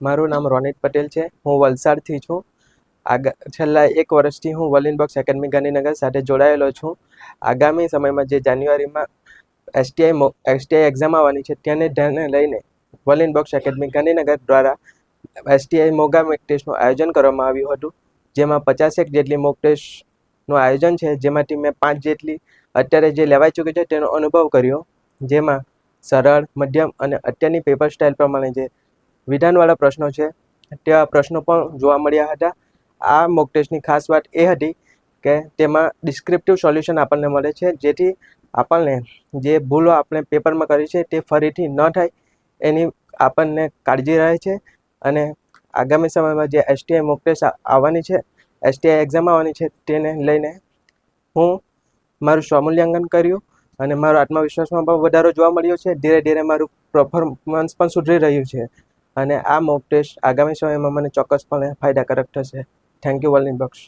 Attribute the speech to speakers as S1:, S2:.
S1: મારું નામ રોનિત પટેલ છે. હું વલસાડથી છું. છેલ્લા 1 વર્ષથી હું વોલિનબોક્સ એકેડમી ગાંધીનગર સાથે જોડાયેલો છું. આગામી સમયમાં જે જાન્યુઆરીમાં એસટીઆઈ એક્ઝામ આવવાની છે તેને ધ્યાને લઈને વોલિનબોક્સ એકેડમી ગાંધીનગર દ્વારા એસટીઆઈ મોગા મોક ટેસ્ટનું આયોજન કરવામાં આવ્યું હતું. જેમાં 50 જેટલી મોક ટેસ્ટનું આયોજન છે, જેમાંથી મેં 5 જેટલી અત્યારે જે લેવાઈ ચૂકી છે તેનો અનુભવ કર્યો. જેમાં સરળ, મધ્યમ અને અત્યારની પેપર સ્ટાઇલ પ્રમાણે જે વિધાનવાળા પ્રશ્નો છે તેવા પ્રશ્નો પણ જોવા મળ્યા હતા. આ મોક ટેસ્ટની ખાસ વાત એ હતી કે તેમાં ડિસ્ક્રિપ્ટિવ સોલ્યુશન આપણને મળે છે, જેથી આપણને જે ભૂલો આપણે પેપરમાં કરી છે તે ફરીથી ન થાય એની આપણને કાળજી રહે છે. અને આગામી સમયમાં જે એસટીઆઈ મોક ટેસ્ટ આવવાની છે, એસટીઆઈ એક્ઝામ આવવાની છે તેને લઈને હું મારું સ્વમૂલ્યાંકન કર્યું અને મારો આત્મવિશ્વાસમાં પણ વધારો જોવા મળ્યો છે. ધીરે ધીરે મારું પરફોર્મન્સ પણ સુધરી રહ્યું છે અને આ મોક ટેસ્ટ આગામી સમયમાં મને ચોક્કસપણે ફાયદાકારક થશે. Thank you વોલિનબોક્સ.